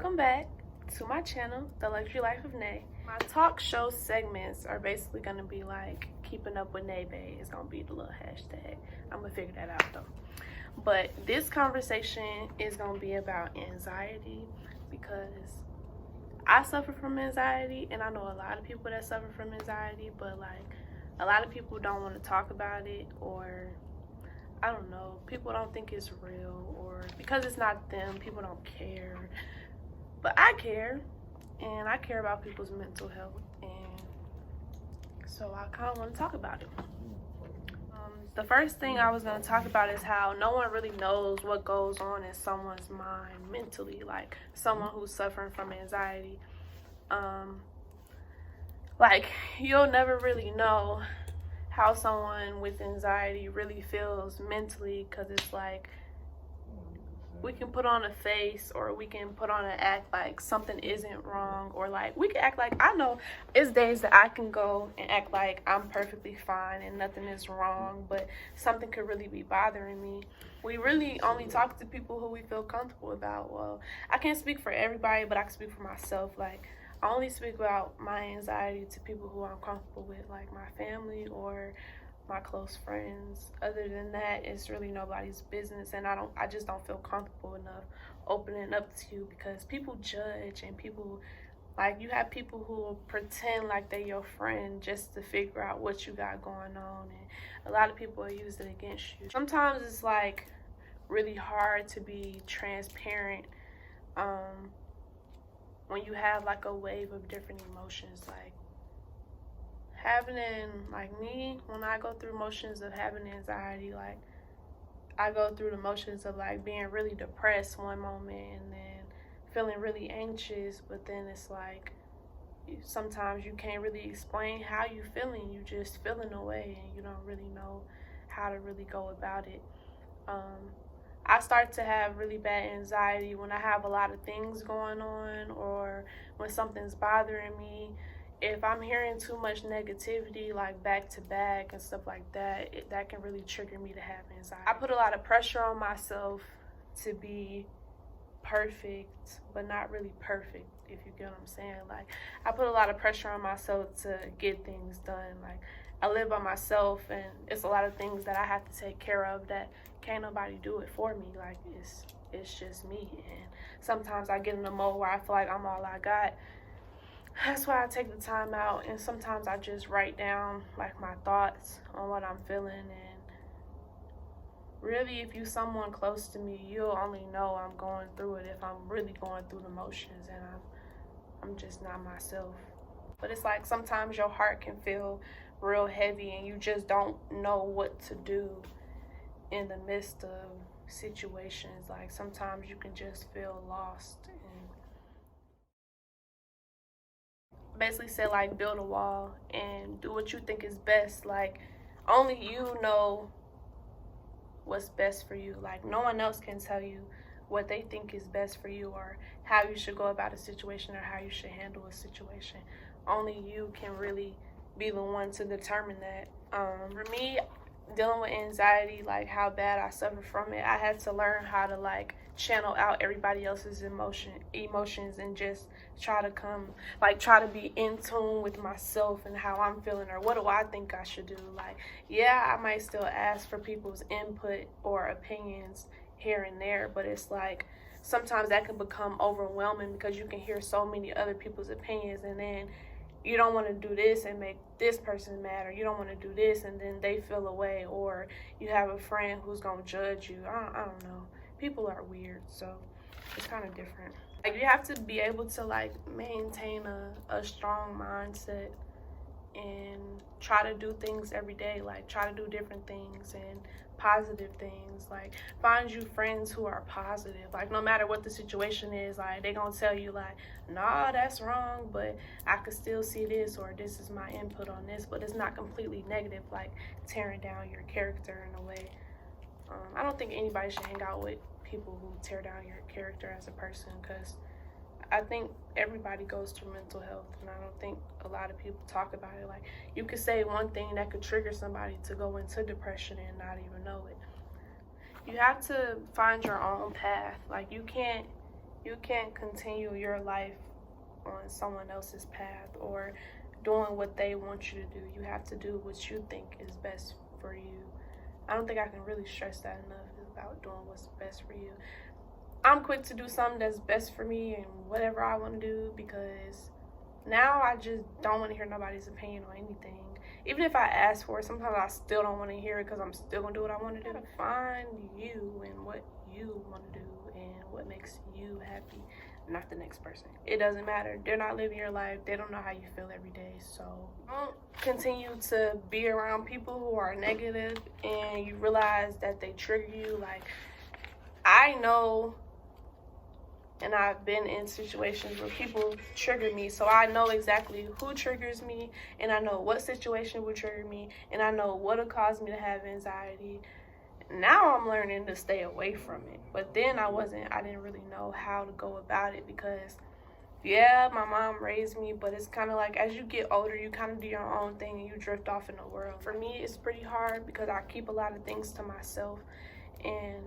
Welcome back to my channel, The Luxury Life of Nay. My talk show segments are basically going to be like keeping up with Nay Bay. It's going to be the little hashtag. I'm going to figure that out though. But this conversation is going to be about anxiety because I suffer from anxiety, and I know a lot of people that suffer from anxiety, but like a lot of people don't want to talk about it, or I don't know, people don't think it's real, or because it's not them, people don't care. But I care, and I care about people's mental health, and so I kind of want to talk about it. The first thing I was going to talk about is how no one really knows what goes on in someone's mind mentally, like someone who's suffering from anxiety. Like, you'll never really know how someone with anxiety really feels mentally, because it's like we can put on a face, or we can put on an act like something isn't wrong, or like we can act like, I know it's days that I can go and act like I'm perfectly fine and nothing is wrong, but something could really be bothering me. We really only talk to people who we feel comfortable about. Well, I can't speak for everybody, but I can speak for myself. Like, I only speak about my anxiety to people who I'm comfortable with, like my family or my close friends. Other than that, it's really nobody's business, and I just don't feel comfortable enough opening up to you, because people judge, and people, like, you have people who will pretend like they're your friend just to figure out what you got going on, and a lot of people will use it against you. Sometimes it's like really hard to be transparent when you have like a wave of different emotions. Like, like me, when I go through motions of having anxiety, like I go through the motions of like being really depressed one moment, and then feeling really anxious, but then it's like sometimes you can't really explain how you feeling. You just feeling away, and you don't really know how to really go about it. I start to have really bad anxiety when I have a lot of things going on, or when something's bothering me. If I'm hearing too much negativity, like back to back and stuff like that, that can really trigger me to have anxiety. I put a lot of pressure on myself to be perfect, but not really perfect, if you get what I'm saying. Like, I put a lot of pressure on myself to get things done. Like, I live by myself, and it's a lot of things that I have to take care of that can't nobody do it for me. Like, it's just me, and sometimes I get in a mode where I feel like I'm all I got. That's why I take the time out, and sometimes I just write down like my thoughts on what I'm feeling. And really, if you're someone close to me, you'll only know I'm going through it if I'm really going through the motions, and I'm just not myself. But it's like sometimes your heart can feel real heavy, and you just don't know what to do in the midst of situations. Like, sometimes you can just feel lost. And basically said, like, build a wall and do what you think is best. Like, only you know what's best for you. Like, no one else can tell you what they think is best for you, or how you should go about a situation, or how you should handle a situation. Only you can really be the one to determine that. For me, dealing with anxiety, like how bad I suffer from it, I had to learn how to like channel out everybody else's emotions, and just try to be in tune with myself and how I'm feeling, or what do I think I should do. Like, yeah, I might still ask for people's input or opinions here and there, but it's like sometimes that can become overwhelming, because you can hear so many other people's opinions, and then you don't want to do this and make this person mad, or you don't want to do this and then they feel away, or you have a friend who's going to judge you. I don't know. People are weird, so it's kind of different. Like, you have to be able to like maintain a strong mindset, and try to do things every day. Like, try to do different things and positive things. Like, find you friends who are positive. Like, no matter what the situation is, like, they gonna tell you like, nah, that's wrong, but I could still see this, or this is my input on this, but it's not completely negative, like tearing down your character in a way. I don't think anybody should hang out with people who tear down your character as a person, because I think everybody goes through mental health, and I don't think a lot of people talk about it. Like, you could say one thing that could trigger somebody to go into depression and not even know it. You have to find your own path. Like, you can't You can't continue your life on someone else's path or doing what they want you to do. You have to do what you think is best for you. I don't think I can really stress that enough about doing what's best for you. I'm quick to do something that's best for me and whatever I want to do, because now I just don't want to hear nobody's opinion on anything. Even if I ask for it, sometimes I still don't want to hear it because I'm still going to do what I want to do. Find you and what you want to do and what makes you happy, not the next person. It doesn't matter. They're not living your life. They don't know how you feel every day. So don't continue to be around people who are negative and you realize that they trigger you. Like, I know, and I've been in situations where people trigger me, so I know exactly who triggers me, and I know what situation would trigger me, and I know what will cause me to have anxiety. Now I'm learning to stay away from it, but then I didn't really know how to go about it, because yeah, my mom raised me, but it's kind of like as you get older, you kind of do your own thing and you drift off in the world. For me, it's pretty hard because I keep a lot of things to myself, and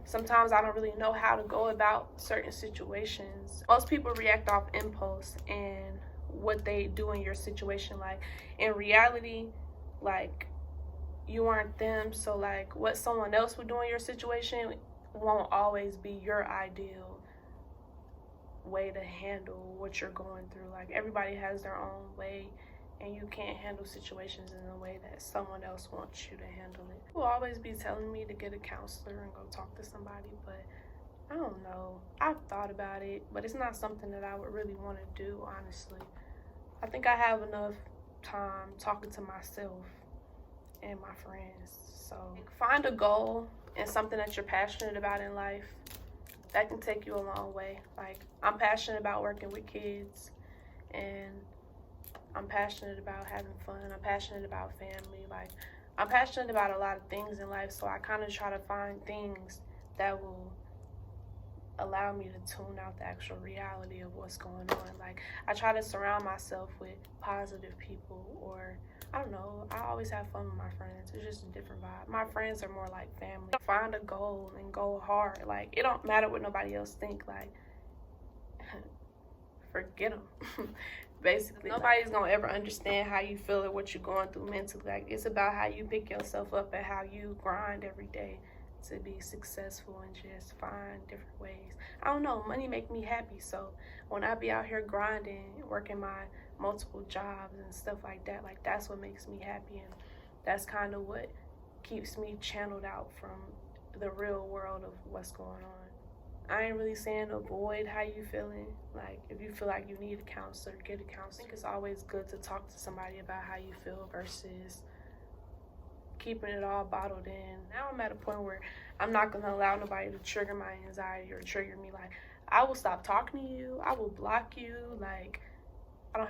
sometimes I don't really know how to go about certain situations. Most people react off impulse and what they do in your situation. Like, in reality, like, you aren't them. So, like, what someone else would do in your situation won't always be your ideal way to handle what you're going through. Like, everybody has their own way, and you can't handle situations in a way that someone else wants you to handle it. Will always be telling me to get a counselor and go talk to somebody, but I don't know. I've thought about it, but it's not something that I would really want to do, honestly. I think I have enough time talking to myself and my friends. So find a goal and something that you're passionate about in life. That can take you a long way. Like, I'm passionate about working with kids, and I'm passionate about having fun. I'm passionate about family. Like, I'm passionate about a lot of things in life, so I kind of try to find things that will allow me to tune out the actual reality of what's going on. Like, I try to surround myself with positive people, or I don't know, I always have fun with my friends. It's just a different vibe. My friends are more like family. Find a goal and go hard. Like, it don't matter what nobody else think. Like, forget them. Basically, nobody's gonna ever understand how you feel or what you're going through mentally. Like, it's about how you pick yourself up and how you grind every day to be successful and just find different ways. I don't know, money make me happy, so when I be out here grinding, working my multiple jobs and stuff like that, like, that's what makes me happy, and that's kind of what keeps me channeled out from the real world of what's going on. I ain't really saying avoid how you feeling. Like, if you feel like you need a counselor, get a counselor. I think it's always good to talk to somebody about how you feel versus keeping it all bottled in. Now I'm at a point where I'm not going to allow nobody to trigger my anxiety or trigger me. Like, I will stop talking to you. I will block you. Like, I don't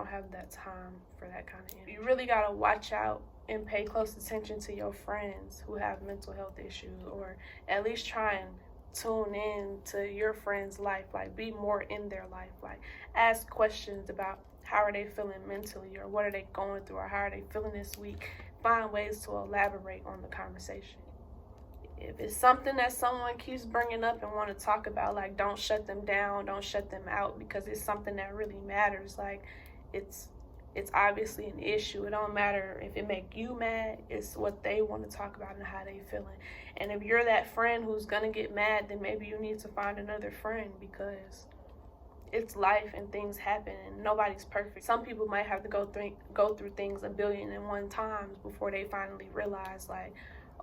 have that time for that kind of energy. You really got to watch out and pay close attention to your friends who have mental health issues, or at least try and tune in to your friend's life. Like, be more in their life. Like, ask questions about how are they feeling mentally, or what are they going through, or how are they feeling this week. Find ways to elaborate on the conversation. If it's something that someone keeps bringing up and want to talk about, like, don't shut them down, don't shut them out, because it's something that really matters. Like, it's obviously an issue. It don't matter if it make you mad. It's what they want to talk about and how they feeling. And if you're that friend who's gonna get mad, then maybe you need to find another friend, because it's life and things happen and nobody's perfect. Some people might have to go through things 1,000,000,001 times before they finally realize, like,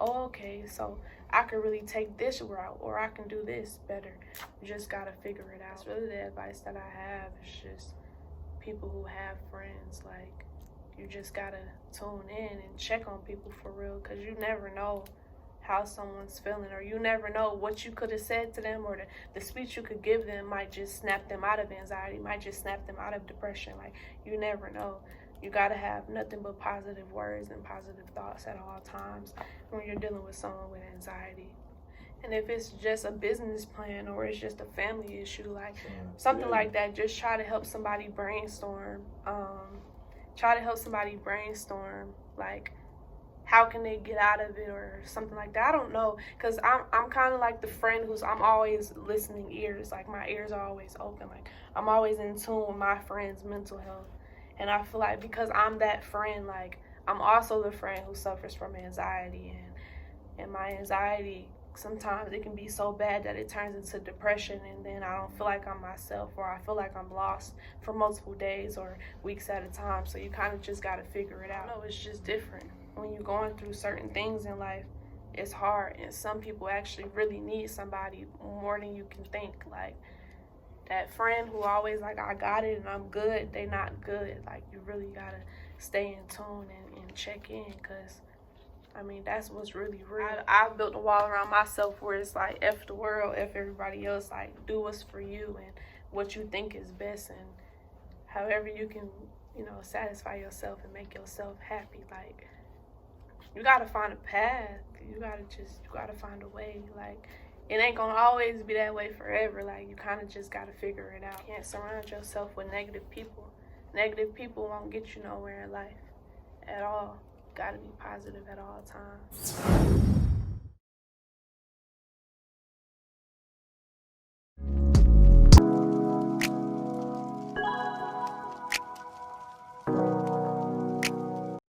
oh, okay, so I can really take this route, or I can do this better. You just gotta figure it out. That's really the advice that I have. It's just people who have friends, like, you just gotta tune in and check on people for real, because you never know how someone's feeling, or you never know what you could have said to them, or the speech you could give them might just snap them out of anxiety, might just snap them out of depression. Like, you never know. You gotta have nothing but positive words and positive thoughts at all times when you're dealing with someone with anxiety. And if it's just a business plan, or it's just a family issue, like something like that, just try to help somebody brainstorm. Like, how can they get out of it or something like that. I don't know, because I'm kind of like the friend I'm always listening ears. Like, my ears are always open. Like, I'm always in tune with my friend's mental health. And I feel like because I'm that friend, like, I'm also the friend who suffers from anxiety. And my anxiety, sometimes it can be so bad that it turns into depression, and then I don't feel like I'm myself, or I feel like I'm lost for multiple days or weeks at a time. So you kind of just got to figure it out. No, it's just different. When you're going through certain things in life, it's hard, and some people actually really need somebody more than you can think. Like, that friend who always like, I got it and I'm good, they not good. Like, you really gotta stay in tune and check in, because I mean, that's what's really real. I've built a wall around myself where it's like, F the world, F everybody else. Like, do what's for you and what you think is best, and however you can, satisfy yourself and make yourself happy. Like, you gotta find a path. You gotta find a way. Like, it ain't gonna always be that way forever. Like, you kind of just gotta figure it out. You can't surround yourself with negative people. Negative people won't get you nowhere in life at all. Gotta be positive at all times.